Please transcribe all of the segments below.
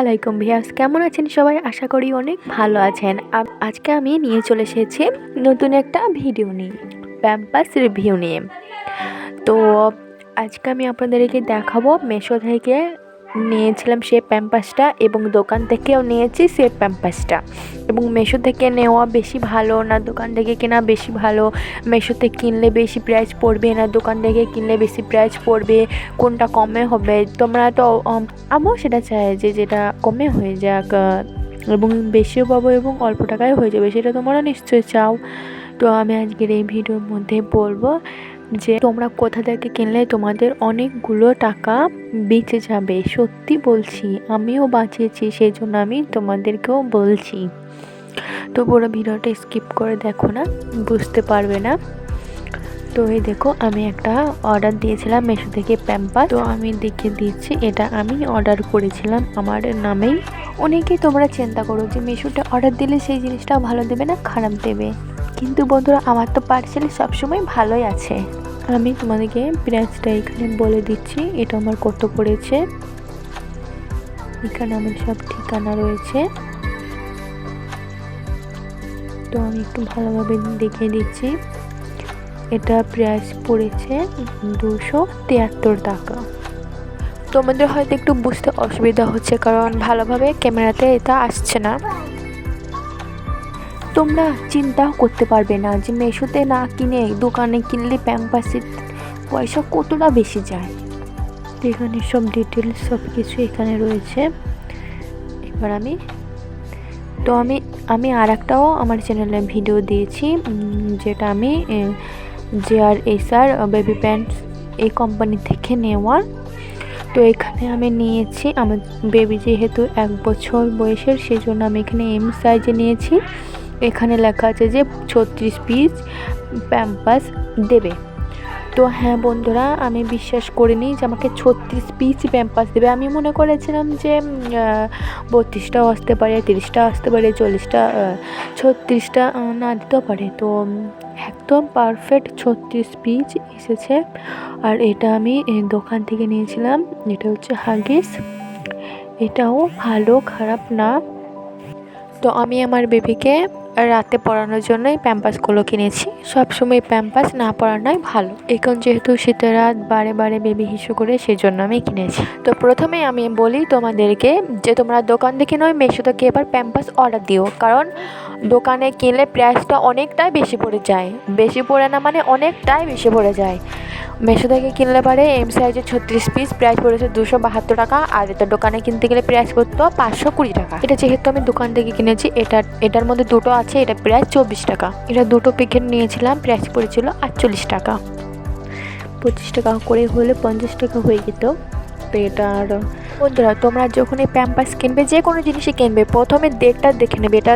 আলাইকুম ভিউয়ার্স, কেমন আছেন সবাই? আশা করি অনেক ভালো আছেন। আজকে আমি নিয়ে চলে এসেছি নতুন একটা ভিডিও নিয়ে, প্যাম্পাস রিভিউ নিয়ে। তো আজকে আমি আপনাদেরকে দেখাবো মেশো থেকে নিয়েছিলাম সে প্যাম্পাসটা এবং দোকান থেকেও নিয়েছি সে প্যাম্পাসটা। এবং মেশো থেকে নেওয়া বেশি ভালো না দোকান থেকে কেনা বেশি ভালো, মেশোতে কিনলে বেশি প্রাইস পড়বে না দোকান থেকে কিনলে বেশি প্রাইস পড়বে, কোনটা কমে হবে? তোমরা তো আমিও সেটা চাই যে যেটা কমে হয়ে যাক এবং বেশিও পাবো এবং অল্প টাকায় হয়ে যাবে, সেটা তোমরা নিশ্চয়ই চাও। তো আমি আজকের এই ভিডিওর মধ্যে বলবো যে তোমরা কোথা থেকে কিনলে তোমাদের অনেকগুলো টাকা বেঁচে যাবে। সত্যি বলছি, আমিও বাঁচিয়েছি, সেই জন্য আমি তোমাদেরকেও বলছি। তো পুরো ভিডিওটা স্কিপ করে দেখো না, বুঝতে পারবে না। তো এই দেখো, আমি একটা অর্ডার দিয়েছিলাম মেশো থেকে প্যাম্পাস। তো আমি দেখিয়ে দিচ্ছি, এটা আমি অর্ডার করেছিলাম আমার নামেই। অনেকেই তোমরা চিন্তা করো যে মেশোটা অর্ডার দিলে সেই জিনিসটা ভালো দেবে না খারাপ দেবে, কিন্তু বন্ধুরা আমার তো পার্সেল সবসময় ভালোই আছে। আমি তোমাদেরকে প্রাইসটা এখানে বলে দিচ্ছি, এটা আমার কত পড়েছে। এখানে আমার সব ঠিকানা রয়েছে। তো আমি একটু ভালোভাবে দেখিয়ে দিচ্ছি। এটা প্রাইস পড়েছে 273 টাকা। তোমাদের হয়তো একটু বুঝতে অসুবিধা হচ্ছে কারণ ভালোভাবে ক্যামেরাতে এটা আসছে না। তোমরা চিন্তাও করতে পারবে না যে মেশোতে না কিনে দোকানে কিনলে প্যাম্পাসের পয়সা কতটা বেশি যায়। এখানে সব ডিটেলস সব কিছু এখানে রয়েছে। এবার আমি আর একটাও আমার চ্যানেলে ভিডিও দিয়েছি, যেটা আমি Jr.Sr বেবি প্যান্টস এই কোম্পানি থেকে নেওয়া। তো এখানে আমি নিয়েছি, আমার বেবি যেহেতু 1 বছর বয়সের, সেই জন্য আমি এখানে এম সাইজে নিয়েছি। এখানে লেখা আছে যে 36 পিস প্যাম্পাস দেবে। তো হ্যাঁ বন্ধুরা, আমি বিশ্বাস করিনি যে আমাকে 36 পিস প্যাম্পাস দেবে। আমি মনে করেছিলাম যে 32টাও আসতে পারে, 30টা আসতে পারে, 40টা, 36টা না দিতেও পারে। তো একদম পারফেক্ট 36 পিস এসেছে। আর এটা আমি দোকান থেকে নিয়েছিলাম, এটা হচ্ছে হাগিস। এটাও ভালো, খারাপ না। তো আমি আমার বেবিকে রাতে পরানোর জন্যই প্যাম্পাসগুলো কিনেছি। সবসময় প্যাম্পাস না পরানোই ভালো, এখন যেহেতু শীতের রাত বারে বারে বেবি হিসু করে, সেই জন্য আমি কিনেছি। তো প্রথমে আমি বলি তোমাদেরকে যে তোমরা দোকান থেকে নয় মেশো থেকে এবার প্যাম্পাস অর্ডার দিও, কারণ দোকানে কিনলে প্রাইসটা অনেকটাই বেশি পড়ে যায়। বেশি পড়ে না মানে অনেকটাই বেশি পড়ে যায়। মেশো থেকে কিনলে পারে এম সাইজের 36 পিস প্রাইস পড়েছে 272 টাকা, আর এটা দোকানে কিনতে গেলে প্রাইস পড়তো 520 টাকা। এটা যেহেতু আমি দোকান থেকে কিনেছি, এটার মধ্যে দুটো আছে, এটা প্রাইস 24 টাকা। এটা দুটো প্যাকেট নিয়েছিলাম, প্রাইস পড়েছিল 48 টাকা। 25 টাকা করে হলে 50 টাকা হয়ে যেত। তো এটা আর বন্ধুরা, তোমরা যখন এই প্যাম্পাস কিনবে, যে কোনো জিনিসই কিনবে, প্রথমে ডেটটা দেখে নেবে। এটা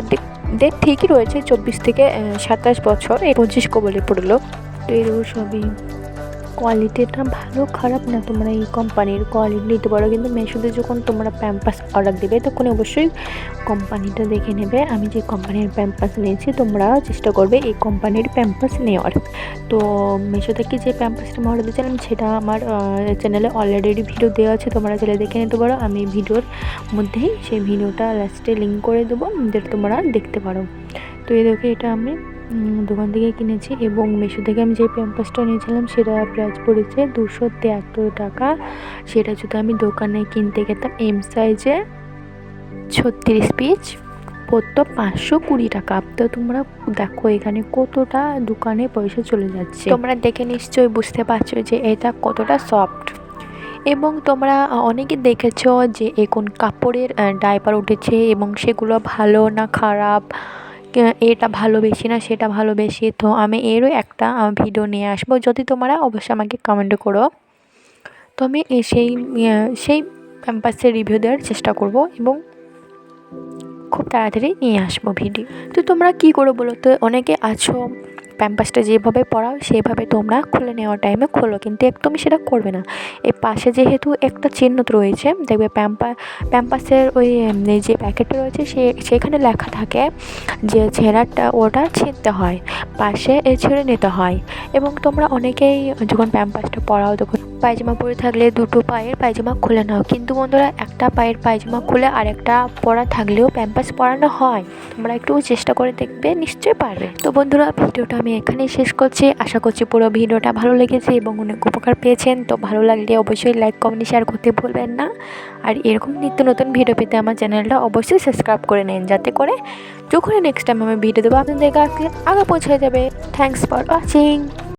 ডেট ঠিকই রয়েছে, 24 থেকে 27 বছর, এই 25 কবলে পড়লো। তো এরও সবই কোয়ালিটিটা ভালো খারাপ না, তোমরা এই কোম্পানির কোয়ালিটি নিতে পারো। কিন্তু মেশোতে যখন তোমরা প্যাম্পাস অর্ডার দেবে তখন অবশ্যই কোম্পানিটা দেখে নেবে। আমি যে কোম্পানির প্যাম্পাস নিয়েছি, তোমরাও চেষ্টা করবে এই কোম্পানির প্যাম্পাস নেওয়ার। তো মেশো থেকে যে প্যাম্পাসটা আমি অর্ডার দিয়েছিলাম, সেটা আমার চ্যানেলে অলরেডি ভিডিও দেওয়া আছে, তোমরা চাইলে দেখে নিতে পারো। আমি ভিডিওর মধ্যেই সেই ভিডিওটা লাস্টে লিঙ্ক করে দেবো, যেটা তোমরা দেখতে পারো। তো এই দেখো, এটা আমি দোকান থেকে কিনেছি এবং মেশো থেকে আমি যে প্যাম্পাসটা নিয়েছিলাম সেটা প্রাইস পড়েছে 273 টাকা। সেটা যদি আমি দোকানে কিনতে গেতাম এম সাইজে 36 পিস পড়তো 520 টাকা। তো তোমরা দেখো এখানে কতটা দোকানে পয়সা চলে যাচ্ছে। তোমরা দেখে নিশ্চয়ই বুঝতে পারছো যে এটা কতটা সফট। এবং তোমরা অনেকে দেখেছো যে এখন কাপড়ের ডাইপার উঠেছে এবং সেগুলো ভালো না খারাপ, এটা ভালো বেশি না সেটা ভালো বেশি। তো আমি এরও একটা ভিডিও নিয়ে আসবো, যদি তোমরা অবশ্যই আমাকে কমেন্ট করো। তো আমি সেই প্যাম্পাসের রিভিউ দেওয়ার চেষ্টা করব এবং খুব তাড়াতাড়ি নিয়ে আসবো ভিডিও। তো তোমরা কী করো বলো তো, অনেকে আছো প্যাম্পাসটা যেভাবে পরাও সেইভাবে তোমরা খুলে নেওয়ার টাইমে খোলো, কিন্তু একদমই সেটা করবে না। এই পাশে যেহেতু একটা চিহ্ন রয়েছে, দেখবে প্যাম্পাসের ওই যে প্যাকেটটা রয়েছে সেখানে লেখা থাকে যে ছেঁড়াটা ওটা ছিঁড়তে হয়, পাশে ছেড়ে নিতে হয়। এবং তোমরা অনেকেই যখন প্যাম্পাসটা পরাও তখন পায়জামা পরে থাকলে দুটো পায়ের পায়জামা খুলে নাও, কিন্তু বন্ধুরা একটা পায়ের পায়জামা খুলে আরেকটা পরা থাকলেও প্যাম্পাস পরানো হয়। তোমরা একটু চেষ্টা করে দেখবে, নিশ্চয়ই পারবে। তো বন্ধুরা ভিডিওটা আমি এখানেই শেষ করছি। আশা করছি পুরো ভিডিওটা ভালো লেগেছে এবং অনেক উপকার পেয়েছেন। তো ভালো লাগলে অবশ্যই লাইক কমেন্ট শেয়ার করতে ভুলবেন না। আর এরকম নিত্য নতুন ভিডিও পেতে আমার চ্যানেলটা অবশ্যই সাবস্ক্রাইব করে নিন, যাতে করে যখনই নেক্সট টাইম আমি ভিডিও দেবো আপনাদের কাছে আগে পৌঁছে যাবে। Thanks for watching.